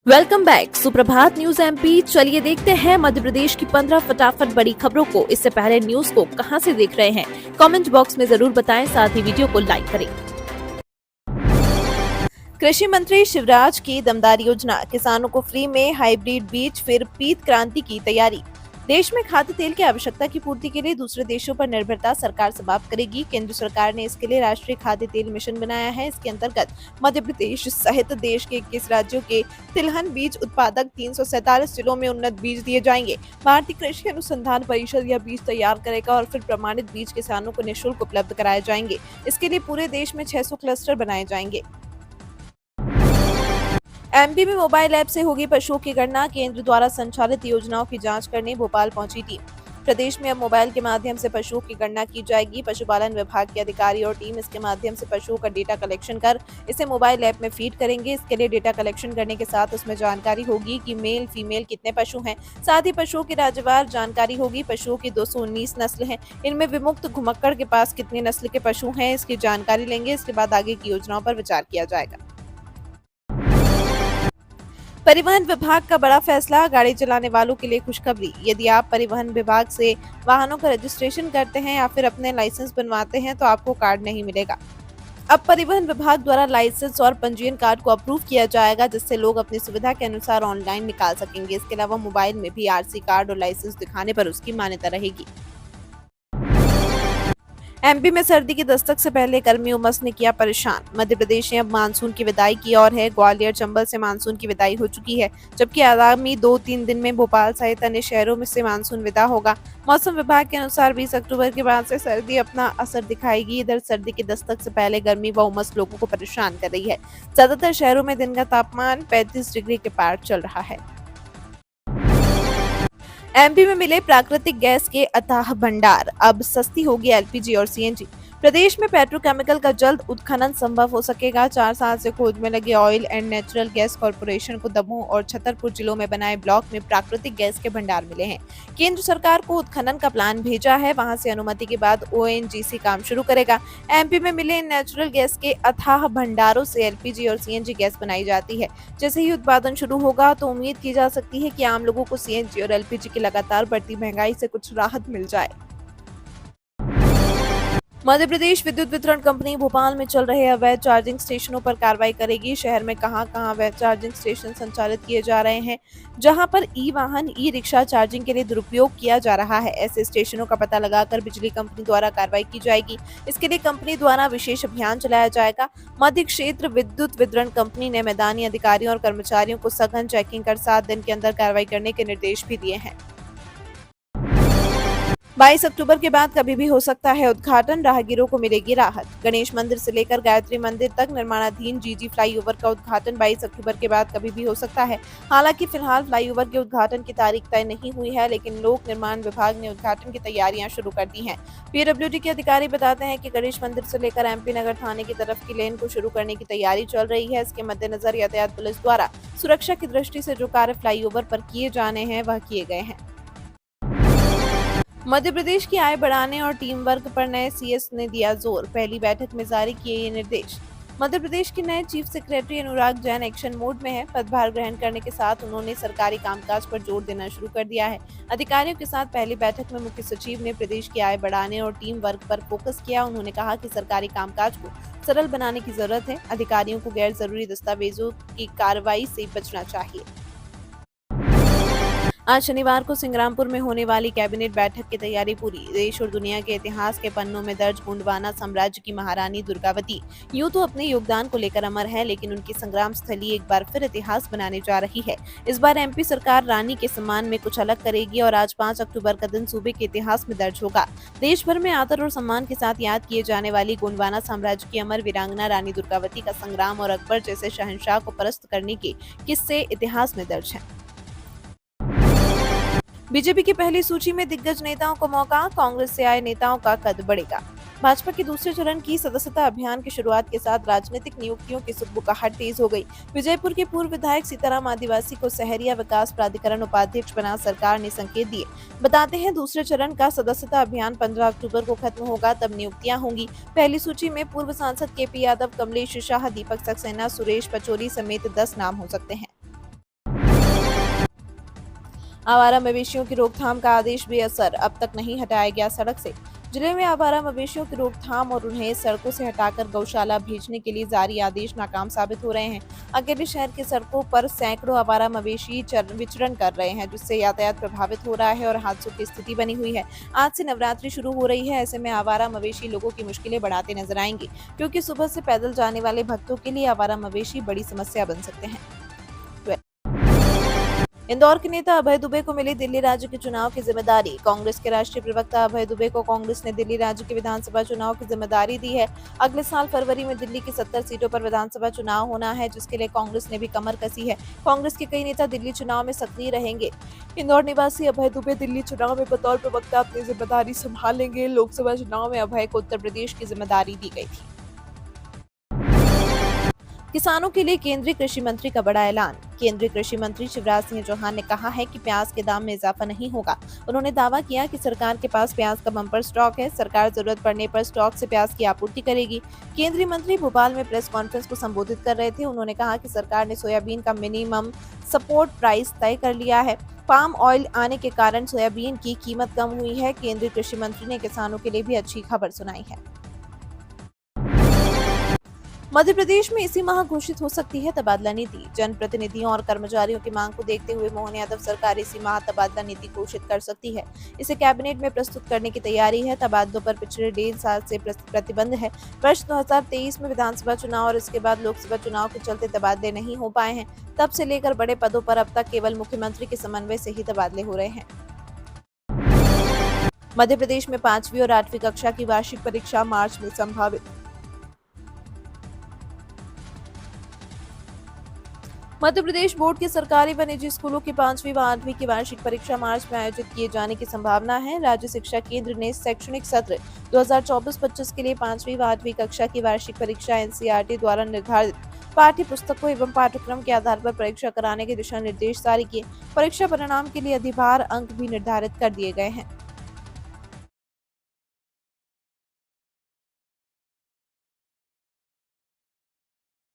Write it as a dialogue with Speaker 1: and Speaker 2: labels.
Speaker 1: Welcome back सुप्रभात news MP. चलिए देखते हैं मध्य प्रदेश की 15 फटाफट बड़ी खबरों को। इससे पहले न्यूज को कहां से देख रहे हैं, कमेंट बॉक्स में जरूर बताएं, साथ ही वीडियो को लाइक करें। कृषि मंत्री शिवराज की दमदार योजना, किसानों को फ्री में हाइब्रिड बीज, फिर पीत क्रांति की तैयारी। देश में खाद्य तेल की आवश्यकता की पूर्ति के लिए दूसरे देशों पर निर्भरता सरकार समाप्त करेगी। केंद्र सरकार ने इसके लिए राष्ट्रीय खाद्य तेल मिशन बनाया है। इसके अंतर्गत मध्य प्रदेश सहित देश के 21 राज्यों के तिलहन बीज उत्पादक 347 जिलों में उन्नत बीज दिए जाएंगे। भारतीय कृषि अनुसंधान परिषद यह बीज तैयार करेगा और फिर प्रमाणित बीज किसानों को निःशुल्क उपलब्ध कराए जाएंगे। इसके लिए पूरे देश में 600 क्लस्टर बनाए जाएंगे। एमपी में मोबाइल ऐप से होगी पशुओं की गणना, केंद्र द्वारा संचालित योजनाओं की जांच करने भोपाल पहुंची टीम। प्रदेश में अब मोबाइल के माध्यम से पशुओं की गणना की जाएगी। पशुपालन विभाग के अधिकारी और टीम इसके माध्यम से पशुओं का डेटा कलेक्शन कर इसे मोबाइल ऐप में फीड करेंगे। इसके लिए डेटा कलेक्शन करने के साथ उसमें जानकारी होगी कि मेल फीमेल कितने पशु हैं। साथ ही पशुओं की राज्यवार जानकारी होगी। पशुओं की 219 नस्ल हैं। इनमें विमुक्त घुमक्कड़ के पास कितने नस्ल के पशु हैं, इसकी जानकारी लेंगे। इसके बाद आगे की योजनाओं पर विचार किया जाएगा। परिवहन विभाग का बड़ा फैसला, गाड़ी चलाने वालों के लिए खुशखबरी। यदि आप परिवहन विभाग से वाहनों का रजिस्ट्रेशन करते हैं या फिर अपने लाइसेंस बनवाते हैं तो आपको कार्ड नहीं मिलेगा। अब परिवहन विभाग द्वारा लाइसेंस और पंजीयन कार्ड को अप्रूव किया जाएगा, जिससे लोग अपनी सुविधा के अनुसार ऑनलाइन निकाल सकेंगे। इसके अलावा मोबाइल में भी आरसी कार्ड और लाइसेंस दिखाने पर उसकी मान्यता रहेगी। एमपी में सर्दी की दस्तक से पहले गर्मी उमस ने किया परेशान। मध्य प्रदेश ने अब मानसून की विदाई की और है। ग्वालियर चंबल से मानसून की विदाई हो चुकी है, जबकि आगामी 2-3 दिन में भोपाल सहित अन्य शहरों में से मानसून विदा होगा। मौसम विभाग के अनुसार 20 अक्टूबर के बाद से सर्दी अपना असर दिखाएगी। इधर सर्दी की दस्तक से पहले गर्मी व उमस लोगों को परेशान कर रही है। ज्यादातर शहरों में दिन का तापमान 35 डिग्री के पार चल रहा है। एमपी में मिले प्राकृतिक गैस के अथाह भंडार, अब सस्ती होगी एलपीजी और सीएनजी। प्रदेश में पेट्रोकेमिकल का जल्द उत्खनन संभव हो सकेगा। 4 साल से खोज में लगे oil and natural gas corporation को दमोह और छतरपुर जिलों में बनाए ब्लॉक में प्राकृतिक गैस के भंडार मिले हैं। केंद्र सरकार को उत्खनन का प्लान भेजा है, वहां से अनुमति के बाद ओएनजीसी काम शुरू करेगा। एमपी में मिले नेचुरल गैस के अथाह भंडारों से एलपीजी और सीएनजी गैस बनाई जाती है। जैसे ही उत्पादन शुरू होगा तो उम्मीद की जा सकती है कि आम लोगों को सीएनजी और एलपीजी की लगातार बढ़ती महंगाई से कुछ राहत मिल जाए। मध्य प्रदेश विद्युत वितरण कंपनी भोपाल में चल रहे अवैध चार्जिंग स्टेशनों पर कार्रवाई करेगी। शहर में कहां-कहां अवैध चार्जिंग स्टेशन संचालित किए जा रहे हैं, जहां पर ई वाहन ई रिक्शा चार्जिंग के लिए दुरुपयोग किया जा रहा है। ऐसे स्टेशनों का पता लगाकर बिजली कंपनी द्वारा कार्रवाई की जाएगी। इसके लिए कंपनी द्वारा विशेष अभियान चलाया जाएगा। मध्य क्षेत्र विद्युत वितरण कंपनी ने मैदानी अधिकारियों और कर्मचारियों को सघन चेकिंग कर 7 दिन के अंदर कार्रवाई करने के निर्देश भी दिए हैं। 22 अक्टूबर के बाद कभी भी हो सकता है उद्घाटन, राहगीरों को मिलेगी राहत। गणेश मंदिर से लेकर गायत्री मंदिर तक निर्माणाधीन जीजी फ्लाईओवर का उद्घाटन 22 अक्टूबर के बाद कभी भी हो सकता है। हालांकि फिलहाल फ्लाईओवर के उद्घाटन की तारीख तय नहीं हुई है, लेकिन लोक निर्माण विभाग ने उद्घाटन की तैयारियां शुरू कर दी हैं। पीडब्ल्यूडी के अधिकारी बताते हैं कि गणेश मंदिर से लेकर एमपी नगर थाने की तरफ की लेन को शुरू करने की तैयारी चल रही है। इसके मद्देनजर यातायात पुलिस द्वारा सुरक्षा की दृष्टि से जो कार्य फ्लाईओवर पर किए जाने हैं वह किए गए हैं। मध्य प्रदेश की आय बढ़ाने और टीम वर्क पर नए सीएस ने दिया जोर, पहली बैठक में जारी किए ये निर्देश। मध्य प्रदेश के नए chief secretary Anurag Jain action mode में है। पदभार ग्रहण करने के साथ उन्होंने सरकारी कामकाज पर जोर देना शुरू कर दिया है। अधिकारियों के साथ पहली बैठक में मुख्य सचिव ने प्रदेश की आय बढ़ाने और टीम वर्क पर फोकस किया। उन्होंने कहा कि सरकारी कामकाज को सरल बनाने की जरूरत है। अधिकारियों को गैर जरूरी दस्तावेजों की कार्रवाई से बचना चाहिए। आज शनिवार को सिंग्रामपुर में होने वाली कैबिनेट बैठक की तैयारी पूरी। देश और दुनिया के इतिहास के पन्नों में दर्ज गोंडवाना साम्राज्य की महारानी दुर्गावती यूं तो अपने योगदान को लेकर अमर है, लेकिन उनकी संग्राम स्थली एक बार फिर इतिहास बनाने जा रही है। इस बार एमपी सरकार रानी के सम्मान में कुछ अलग करेगी और आज 5 अक्टूबर का दिन सूबे के इतिहास में दर्ज होगा। देश भर में आदर और सम्मान के साथ याद किए जाने वाली गोंडवाना साम्राज्य की अमर वीरांगना रानी दुर्गावती का संग्राम और अकबर जैसे शहंशाह को परास्त करने के किस्से इतिहास में दर्ज हैं। बीजेपी की पहली सूची में दिग्गज नेताओं को मौका, कांग्रेस से आए नेताओं का कद बढ़ेगा। भाजपा के दूसरे चरण की सदस्यता अभियान की शुरुआत के साथ राजनीतिक नियुक्तियों की सुगबुगाहट तेज हो गई। विजयपुर के पूर्व विधायक सीताराम आदिवासी को सहरिया विकास प्राधिकरण उपाध्यक्ष बना सरकार ने संकेत दिए। बताते हैं दूसरे चरण का सदस्यता अभियान 15 अक्टूबर को खत्म होगा, तब नियुक्तियां होंगी। पहली सूची में पूर्व सांसद केपी यादव, कमलेश शाह, दीपक सक्सेना, सुरेश पचौरी समेत 10 नाम हो सकते हैं। आवारा मवेशियों की रोकथाम का आदेश बेअसर, अब तक नहीं हटाया गया सड़क से। जिले में आवारा मवेशियों की रोकथाम और उन्हें सड़कों से हटाकर गौशाला भेजने के लिए जारी आदेश नाकाम साबित हो रहे हैं। अकेले शहर की सड़कों पर सैकड़ों आवारा मवेशी विचरण कर रहे हैं, जिससे यातायात प्रभावित हो रहा है और हादसों की स्थिति बनी हुई है। आज से नवरात्रि शुरू हो रही है, ऐसे में आवारा मवेशी लोगों की मुश्किलें बढ़ाते नजर आएंगे, क्योंकि सुबह से पैदल जाने वाले भक्तों के लिए आवारा मवेशी बड़ी समस्या बन सकते हैं। इंदौर के नेता अभय दुबे को मिली दिल्ली राज्य के चुनाव की जिम्मेदारी। कांग्रेस के राष्ट्रीय प्रवक्ता अभय दुबे को कांग्रेस ने दिल्ली राज्य के विधानसभा चुनाव की जिम्मेदारी दी है। अगले साल फरवरी में दिल्ली की 70 सीटों पर विधानसभा चुनाव होना है, जिसके लिए कांग्रेस ने भी कमर कसी है। कांग्रेस के कई नेता दिल्ली चुनाव में सक्रिय रहेंगे। इंदौर निवासी अभय दुबे दिल्ली चुनाव में बतौर प्रवक्ता अपनी जिम्मेदारी संभालेंगे। लोकसभा चुनाव में अभय को उत्तर प्रदेश की जिम्मेदारी दी गई थी। किसानों के लिए केंद्रीय कृषि मंत्री का बड़ा ऐलान। केंद्रीय कृषि मंत्री शिवराज सिंह चौहान ने कहा है कि प्याज के दाम में इजाफा नहीं होगा। उन्होंने दावा किया कि सरकार के पास प्याज का बम्पर स्टॉक है। सरकार जरूरत पड़ने पर स्टॉक से प्याज की आपूर्ति करेगी। केंद्रीय मंत्री भोपाल में प्रेस कॉन्फ्रेंस को संबोधित कर रहे थे। उन्होंने कहा कि सरकार ने सोयाबीन का मिनिमम सपोर्ट प्राइस तय कर लिया है। पाम ऑयल आने के कारण सोयाबीन की कीमत कम हुई है। केंद्रीय कृषि मंत्री ने किसानों के लिए भी अच्छी खबर सुनाई है। मध्य प्रदेश में इसी माह घोषित हो सकती है तबादला नीति। जनप्रतिनिधियों और कर्मचारियों की मांग को देखते हुए मोहन यादव सरकार इसी माह तबादला नीति घोषित कर सकती है। इसे कैबिनेट में प्रस्तुत करने की तैयारी है। तबादलों पर पिछले 1.5 साल से प्रतिबंध है। वर्ष 2023 में विधानसभा चुनाव और इसके बाद लोकसभा चुनाव के चलते तबादले नहीं हो पाए हैं। तब से लेकर बड़े पदों पर अब तक केवल मुख्यमंत्री के समन्वय से ही तबादले हो रहे हैं। मध्य प्रदेश में 5वीं और 8वीं कक्षा की वार्षिक परीक्षा मार्च में संभावित। मध्य प्रदेश बोर्ड के सरकारी व निजी स्कूलों की 5वीं व 8वीं की वार्षिक परीक्षा मार्च में आयोजित किए जाने की संभावना है। राज्य शिक्षा केंद्र ने शैक्षणिक सत्र 2024-25 के लिए 5वीं व 8वीं कक्षा की वार्षिक परीक्षा एनसीईआरटी द्वारा निर्धारित पाठ्य पुस्तकों एवं पाठ्यक्रम के आधार पर परीक्षा कराने के दिशा निर्देश जारी किए। परीक्षा परिणाम के लिए अधिभार अंक भी निर्धारित कर दिए गए हैं।